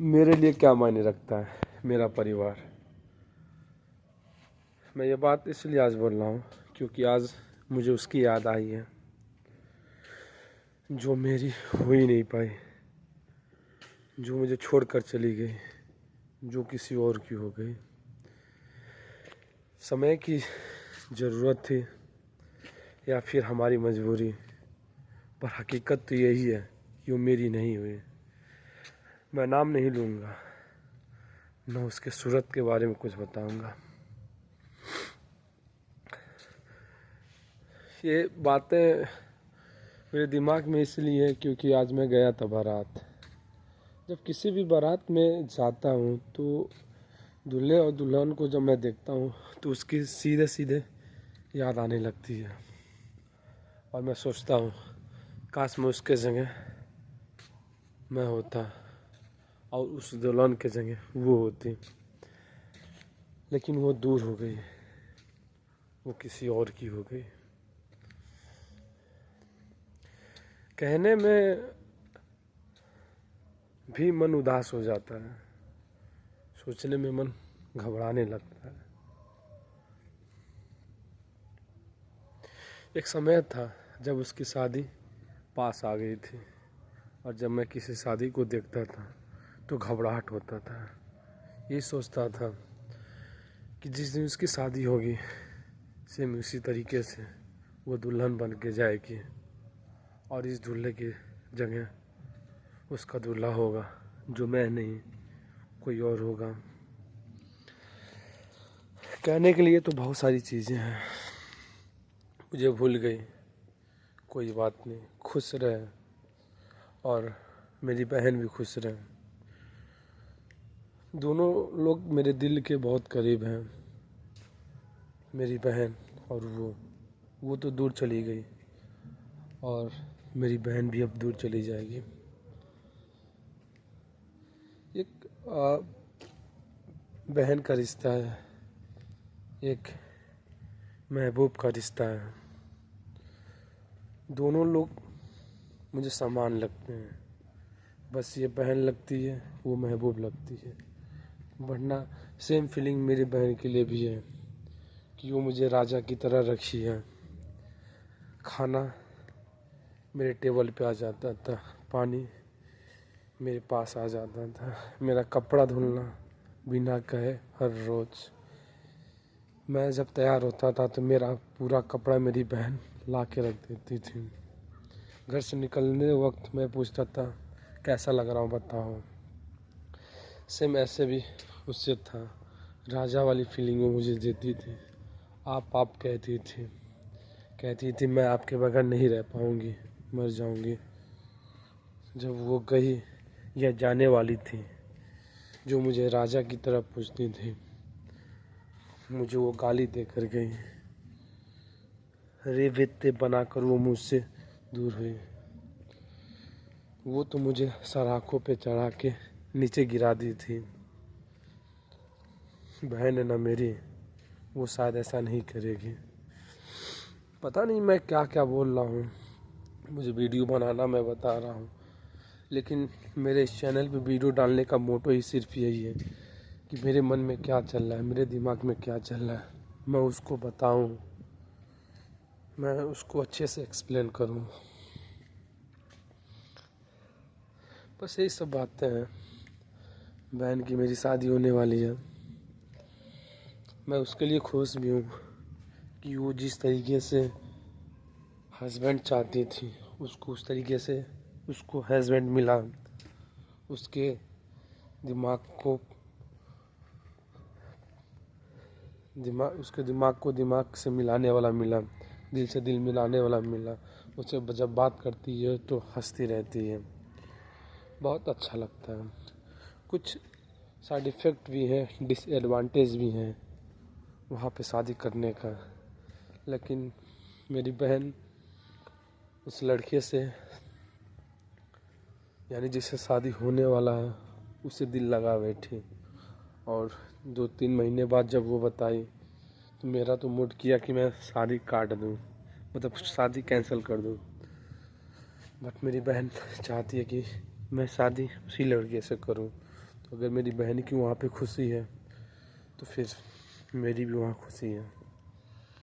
मेरे लिए क्या मायने रखता है मेरा परिवार। मैं ये बात इसलिए आज बोल रहा हूँ क्योंकि आज मुझे उसकी याद आई है जो मेरी हो ही नहीं पाई, जो मुझे छोड़कर चली गई, जो किसी और की हो गई। समय की ज़रूरत थी या फिर हमारी मजबूरी, पर हकीकत तो यही है कि वो मेरी नहीं हुई। मैं नाम नहीं लूँगा, न उसके सूरत के बारे में कुछ बताऊँगा। ये बातें मेरे दिमाग में इसलिए है क्योंकि आज मैं गया था बारात। जब किसी भी बारात में जाता हूँ तो दूल्हे और दुल्हन को जब मैं देखता हूँ तो उसकी सीधे सीधे याद आने लगती है और मैं सोचता हूँ काश मैं उसके जगह मैं होता और उस दुल्हन के जगह वो होती, लेकिन वो दूर हो गई, वो किसी और की हो गई। कहने में भी मन उदास हो जाता है, सोचने में मन घबराने लगता है। एक समय था जब उसकी शादी पास आ गई थी और जब मैं किसी शादी को देखता था तो घबराहट होता था। ये सोचता था कि जिस दिन उसकी शादी होगी सेम उसी तरीके से वो दुल्हन बन के जाएगी और इस दूल्हे की जगह उसका दूल्हा होगा, जो मैं नहीं कोई और होगा। कहने के लिए तो बहुत सारी चीज़ें हैं, मुझे भूल गई, कोई बात नहीं, खुश रहे और मेरी बहन भी खुश रहे। दोनों लोग मेरे दिल के बहुत करीब हैं, मेरी बहन और वो तो दूर चली गई और मेरी बहन भी अब दूर चली जाएगी। एक बहन का रिश्ता है, एक महबूब का रिश्ता है। दोनों लोग मुझे समान लगते हैं, बस ये बहन लगती है, वो महबूब लगती है। वरना सेम फीलिंग मेरी बहन के लिए भी है कि वो मुझे राजा की तरह रखी है। खाना मेरे टेबल पे आ जाता था, पानी मेरे पास आ जाता था, मेरा कपड़ा धुलना बिना कहे हर रोज़। मैं जब तैयार होता था तो मेरा पूरा कपड़ा मेरी बहन ला के रख देती थी। घर से निकलने वक्त मैं पूछता था कैसा लग रहा हूँ बताओ। सेम ऐसे भी उससे था, राजा वाली फीलिंग वो मुझे देती थी। आप कहती थी मैं आपके बगैर नहीं रह पाऊँगी, मर जाऊँगी। जब वो गई या जाने वाली थी, जो मुझे राजा की तरह पूछती थी, मुझे वो गाली देकर गई। रेवते बनाकर वो मुझसे दूर हुई। वो तो मुझे सराखों पे चढ़ा के नीचे गिरा दी थी। बहन है ना मेरी, वो शायद ऐसा नहीं करेगी। पता नहीं मैं क्या क्या बोल रहा हूँ, मुझे वीडियो बनाना मैं बता रहा हूँ, लेकिन मेरे इस चैनल पे वीडियो डालने का मोटो ही सिर्फ यही है कि मेरे मन में क्या चल रहा है, मेरे दिमाग में क्या चल रहा है, मैं उसको बताऊँ, मैं उसको अच्छे से एक्सप्लेन करूँ। बस यही सब बातें हैं। बहन की मेरी शादी होने वाली है, मैं उसके लिए खुश भी हूँ कि वो जिस तरीके से हस्बैंड चाहती थी उसको उस तरीके से उसको हस्बैंड मिला। उसके उसके दिमाग को दिमाग से मिलाने वाला मिला, दिल से दिल मिलाने वाला मिला। उससे जब बात करती है तो हंसती रहती है, बहुत अच्छा लगता है। कुछ साइड इफ़ेक्ट भी है, डिसएडवांटेज भी हैं वहाँ पे शादी करने का, लेकिन मेरी बहन उस लड़के से यानी जिससे शादी होने वाला है उसे दिल लगा बैठी। और 2-3 महीने बाद जब वो बताई तो मेरा तो मूड किया कि मैं शादी काट दूँ, मतलब शादी कैंसिल कर दूँ। बट मेरी बहन चाहती है कि मैं शादी उसी लड़के से करूँ, अगर मेरी बहन की वहाँ पे खुशी है तो फिर मेरी भी वहाँ खुशी है।